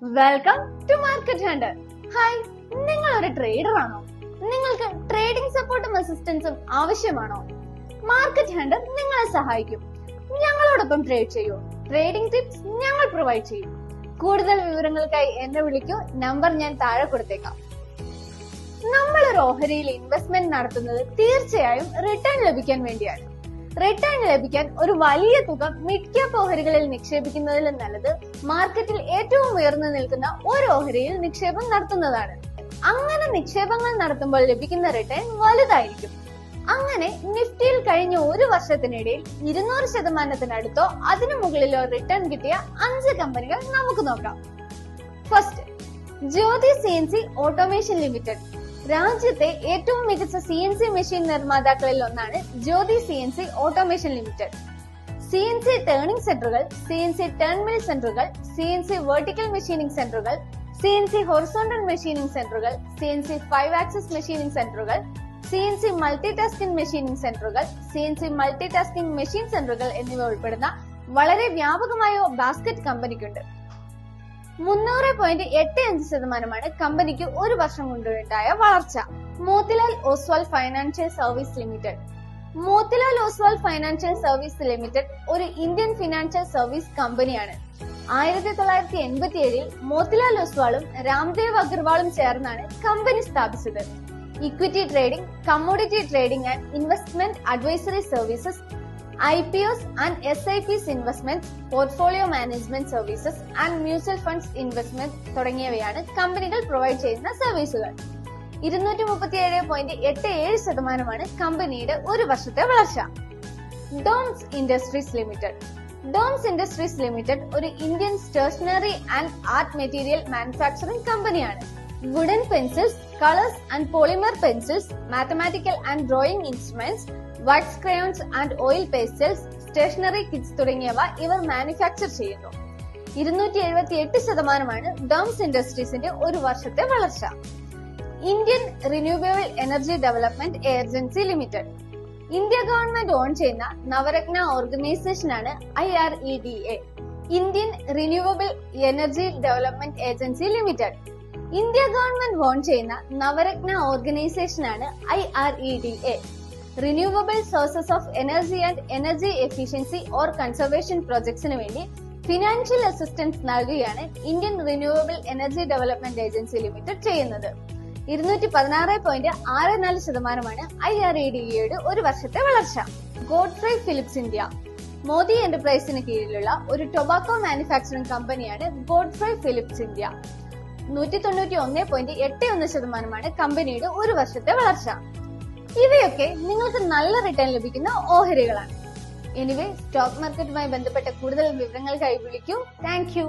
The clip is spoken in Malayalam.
Welcome to market hunter. Hi, നിങ്ങൾ ഒരു ട്രേഡർ ആണോ? നിങ്ങൾക്ക് ട്രേഡിംഗ് സപ്പോർട്ടും അസിസ്റ്റൻസും ആവശ്യമാണോ? മാർക്കറ്റ് ഹണ്ടർ നിങ്ങളെ സഹായിക്കും. ഞങ്ങളോടൊപ്പം ട്രേഡ് ചെയ്യൂ. ട്രേഡിംഗ് ടിപ്സ് ഞങ്ങൾ പ്രൊവൈഡ് ചെയ്യും. കൂടുതൽ വിവരങ്ങൾക്കായി എന്നെ വിളിക്കൂ. നമ്പർ ഞാൻ താഴെ കൊടുത്തേക്കാം. നമ്മൾ ഒരു ഓഹരിയിൽ ഇൻവെസ്റ്റ്മെന്റ് നടത്തുന്നത് തീർച്ചയായും റിട്ടേൺ ലഭിക്കാൻ വേണ്ടിയാണ്. റിട്ടേൺ ലഭിക്കാൻ ഒരു വലിയ തുക മിഡ് ക്യാപ് ഓഹരികളിൽ നിക്ഷേപിക്കുന്നതിലും നല്ലത് മാർക്കറ്റിൽ ഏറ്റവും ഉയർന്നു നിൽക്കുന്ന ഒരു ഓഹരിയിൽ നിക്ഷേപം നടത്തുന്നതാണ്. അങ്ങനെ നിക്ഷേപങ്ങൾ നടത്തുമ്പോൾ ലഭിക്കുന്ന റിട്ടേൺ വലുതായിരിക്കും. അങ്ങനെ നിഫ്റ്റിയിൽ കഴിഞ്ഞ ഒരു വർഷത്തിനിടയിൽ 200% അതിനു മുകളിലോ റിട്ടേൺ കിട്ടിയ 5 കമ്പനികൾ നമുക്ക് നോക്കാം. First, Jyoti CNC automation limited. രാജ്യത്തെ ഏറ്റവും മികച്ച സിഎൻസി മെഷീൻ നിർമ്മാതാക്കളിൽ ഒന്നാണ് Jyoti CNC automation limited. CNC turning സെന്ററുകൾ, സിഎൻസി ടേൺ മിൽ സെന്ററുകൾ, സിഎൻസി വെർട്ടിക്കൽ മെഷീനിംഗ് സെന്ററുകൾ, സിഎൻസി ഹൊറിസോണ്ടൽ മെഷീനിംഗ് സെന്ററുകൾ, സിഎൻസി 5 ആക്സിസ് മെഷീനിംഗ് സെന്ററുകൾ, സിഎൻസി മൾട്ടി ടാസ്കിംഗ് മെഷീനിംഗ് സെന്ററുകൾ, സിഎൻസി മൾട്ടി ടാസ്കിംഗ് മെഷീൻ സെന്ററുകൾ എന്നിവ ഉൾപ്പെടുന്ന വളരെ വ്യാപകമായ ബാസ്കറ്റ് കമ്പനിക്കുണ്ട്. 300.85% കമ്പനിക്ക് ഒരു വർഷം കൊണ്ടുണ്ടായ വളർച്ച. Motilal Oswald financial service limited. Motilal Oswald financial service limited ഒരു ഇന്ത്യൻ ഫിനാൻഷ്യൽ സർവീസ് കമ്പനിയാണ്. 1987 മോത്തിലാൽ ഒസ്വാളും രാംദേവ് അഗർവാളും ചേർന്നാണ് കമ്പനി സ്ഥാപിച്ചത്. Equity trading, commodity trading and investment advisory services, IPOs and SIPs investments, portfolio management services and mutual funds investment തുടങ്ങിയവയാണ് കമ്പനികൾ പ്രൊവൈഡ് ചെയ്യുന്ന സർവീസുകൾ. 237.87% കമ്പനിയുടെ ഒരു വർഷത്തെ വളർച്ച. Doms industries limited. Doms industries limited ഒരു Indian stationery and art material manufacturing കമ്പനിയാണ്. Wooden pencils, colours and polymer pencils, mathematical and drawing instruments, wax crayons and oil pastels, stationery kits തുടങ്ങിയവ ഇവർ മാനുഫാക്ചർ ചെയ്യുന്നു. 278% ഡോംസ് ഇൻഡസ്ട്രീസിന്റെ ഒരു വർഷത്തെ വളർച്ച. Indian renewable energy development agency limited. India government own ചെയ്യുന്ന നവരത്ന ഓർഗനൈസേഷനാണ് IREDA, Indian renewable energy development agency limited. India government own ചെയ്യുന്ന നവരത്ന ഓർഗനൈസേഷനാണ് IREDA. Renewable sources of energy and energy efficiency or conservation പ്രോജക്ട്സിന് വേണ്ടി ഫിനാൻഷ്യൽ അസിസ്റ്റൻസ് നൽകുകയാണ് Indian renewable energy development agency limited ചെയ്യുന്നത്. 216.64% IREDAയുടെ ഒരു വർഷത്തെ വളർച്ച. Godfrey Phillips India. മോദി എന്റർപ്രൈസിന് കീഴിലുള്ള ഒരു ടൊബാക്കോ മാനുഫാക്ചറിംഗ് കമ്പനിയാണ് ഗോഡ്ഫ്രൈ ഫിലിപ്സ് ഇന്ത്യ. 191.81% കമ്പനിയുടെ ഒരു വർഷത്തെ വളർച്ച. ഇവയൊക്കെ നിങ്ങൾക്ക് നല്ല റിട്ടേൺ ലഭിക്കുന്ന ഓഹരികളാണ്. എനിവേ, സ്റ്റോക്ക് മാർക്കറ്റുമായി ബന്ധപ്പെട്ട കൂടുതൽ വിവരങ്ങൾക്കായി വിളിക്കൂ. Thank you.